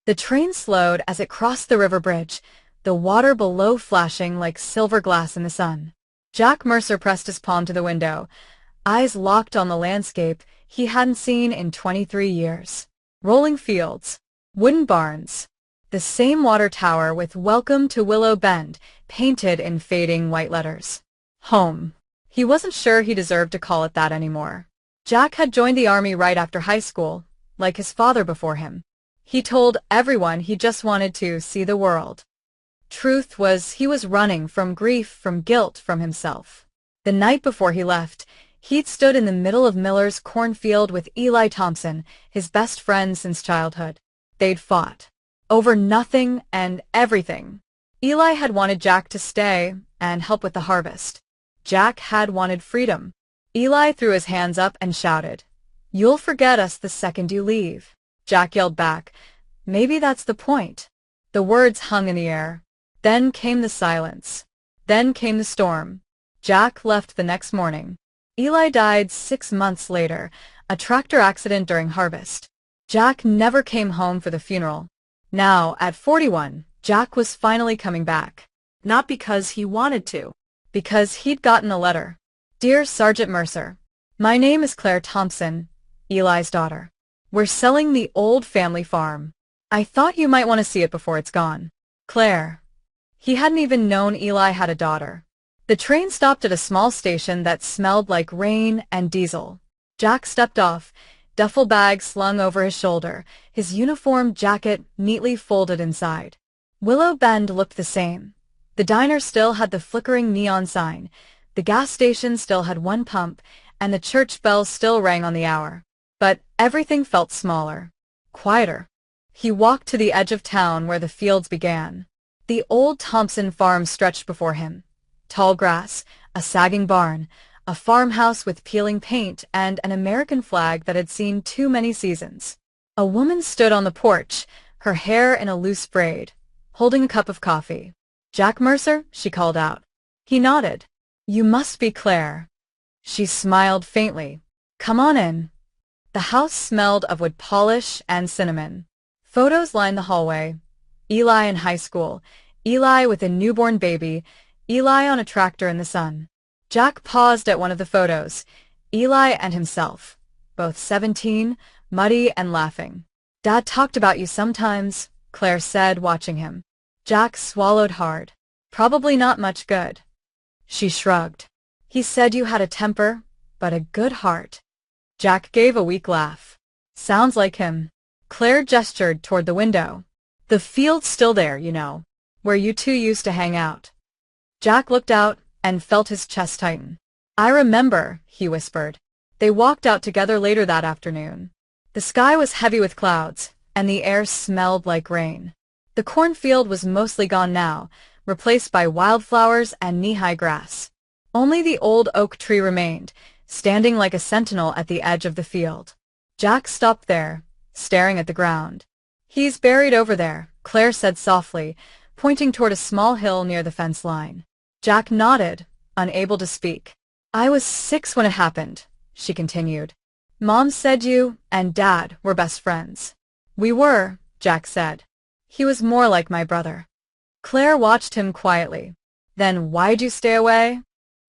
The train slowed as it crossed the river bridge, the water below flashing like silver glass in the sun. Jack Mercer pressed his palm to the window, eyes locked on the landscape he hadn't seen in 23 years. Rolling fields, wooden barns, the same water tower with "Welcome to Willow Bend" painted in fading white letters. Home. He wasn't sure he deserved to call it that anymore. Jack had joined the army right after high school, like his father before him. He told everyone he just wanted to see the world. Truth was, he was running from grief, from guilt, from himself. The night before he left, he'd stood in the middle of Miller's cornfield with Eli Thompson, his best friend since childhood. They'd fought over nothing and everything. Eli had wanted Jack to stay and help with the harvest. Jack had wanted freedom. Eli threw his hands up and shouted, "You'll forget us the second you leave." Jack yelled back, "Maybe that's the point." The words hung in the air. Then came the silence. Then came the storm. Jack left the next morning. Eli died 6 months later, a tractor accident during harvest. Jack never came home for the funeral. Now, at 41, Jack was finally coming back. Not because he wanted to, because he'd gotten a letter. "Dear Sergeant Mercer, my name is Claire Thompson, Eli's daughter. We're selling the old family farm. I thought you might want to see it before it's gone. Claire." He hadn't even known Eli had a daughter. The train stopped at a small station that smelled like rain and diesel. Jack stepped off, duffel bag slung over his shoulder, his uniform jacket neatly folded inside. Willow Bend looked the same. The diner still had the flickering neon sign, the gas station still had one pump, and the church bells still rang on the hour. But everything felt smaller, quieter. He walked to the edge of town where the fields began. The old Thompson farm stretched before him. Tall grass, a sagging barn, a farmhouse with peeling paint, and an American flag that had seen too many seasons. A woman stood on the porch, her hair in a loose braid, holding a cup of coffee. "Jack Mercer?" she called out. He nodded. "You must be Claire." She smiled faintly. "Come on in." The house smelled of wood polish and cinnamon. Photos lined the hallway. Eli in high school, Eli with a newborn baby, Eli on a tractor in the sun. Jack paused at one of the photos. Eli and himself, both 17, muddy and laughing. "Dad talked about you sometimes," Claire said, watching him. Jack swallowed hard. "Probably not much good." She shrugged. "He said you had a temper, but a good heart." Jack gave a weak laugh. "Sounds like him." Claire gestured toward the window. "The field's still there, you know, where you two used to hang out." Jack looked out and felt his chest tighten. "I remember," he whispered. They walked out together later that afternoon. The sky was heavy with clouds, and the air smelled like rain. The cornfield was mostly gone now, replaced by wildflowers and knee-high grass. Only the old oak tree remained, standing like a sentinel at the edge of the field. Jack stopped there, staring at the ground. "He's buried over there," Claire said softly, pointing toward a small hill near the fence line. Jack nodded, unable to speak. "I was 6 when it happened," she continued. "Mom said you and Dad were best friends." "We were," Jack said. "He was more like my brother." Claire watched him quietly. "Then why'd you stay away?"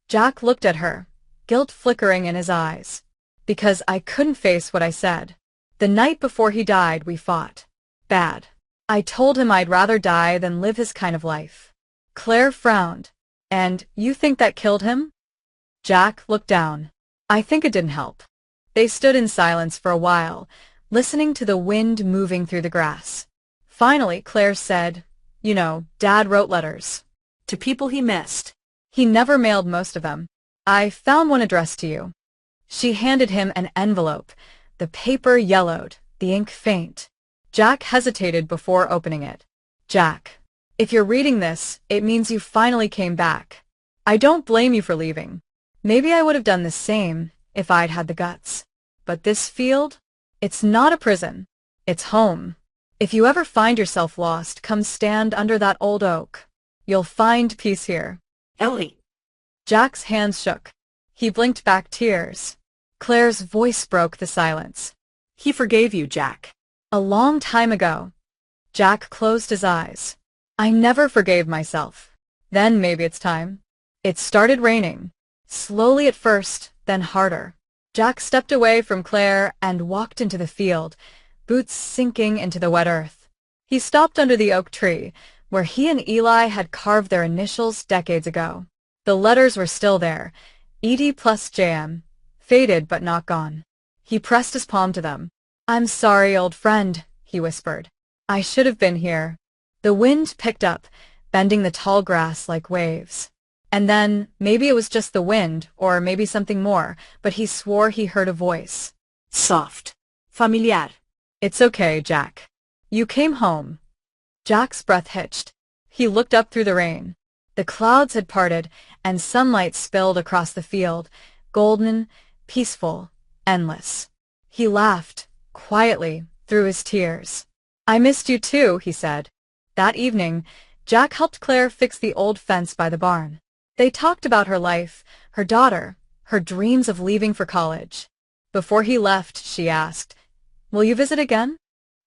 Jack looked at her, guilt flickering in his eyes. "Because I couldn't face what I said. The night before he died, we fought. Bad. I told him I'd rather die than live his kind of life." Claire frowned. "And you think that killed him?" Jack looked down. "I think it didn't help." They stood in silence for a while, listening to the wind moving through the grass. Finally, Claire said, "You know, Dad wrote letters to people he missed. He never mailed most of them. I found one addressed to you." She handed him an envelope. The paper yellowed, the ink faint. Jack hesitated before opening it. "Jack, if you're reading this, it means you finally came back. I don't blame you for leaving. Maybe I would have done the same if I'd had the guts. But this field? It's not a prison. It's home. If you ever find yourself lost, come stand under that old oak. You'll find peace here. Ellie." Jack's hands shook. He blinked back tears. Claire's voice broke the silence. "He forgave you, Jack. A long time ago." Jack closed his eyes. I never forgave myself. Then maybe it's time. It started raining. Slowly at first, then harder. Jack stepped away from Claire and walked into the field, boots sinking into the wet earth. He stopped under the oak tree, where he and Eli had carved their initials decades ago. The letters were still there, ED plus JM, faded but not gone. He pressed his palm to them. I'm sorry, old friend, he whispered. I should have been here. The wind picked up, bending the tall grass like waves. And then, maybe it was just the wind, or maybe something more, but he swore he heard a voice. Soft. Familiar. It's okay, Jack. You came home. Jack's breath hitched. He looked up through the rain. The clouds had parted, and sunlight spilled across the field, golden, peaceful, endless. He laughed, quietly, through his tears. I missed you too, he said. That evening, Jack helped Claire fix the old fence by the barn. They talked about her life, her daughter, her dreams of leaving for college. Before he left, she asked, Will you visit again?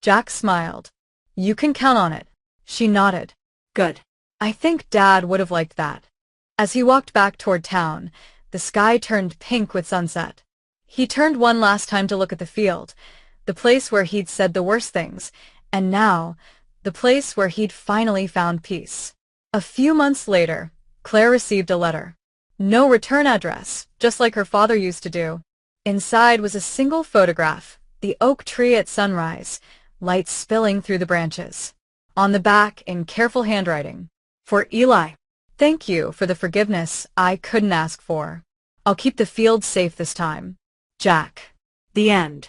Jack smiled. You can count on it. She nodded. Good. I think Dad would have liked that. As he walked back toward town, the sky turned pink with sunset. He turned one last time to look at the field, the place where he'd said the worst things, and now, the place where he'd finally found peace. A few months later, Claire received a letter. No return address, just like her father used to do. Inside was a single photograph, the oak tree at sunrise, light spilling through the branches. On the back, in careful handwriting, For Eli. Thank you for the forgiveness I couldn't ask for. I'll keep the field safe this time. Jack. The end.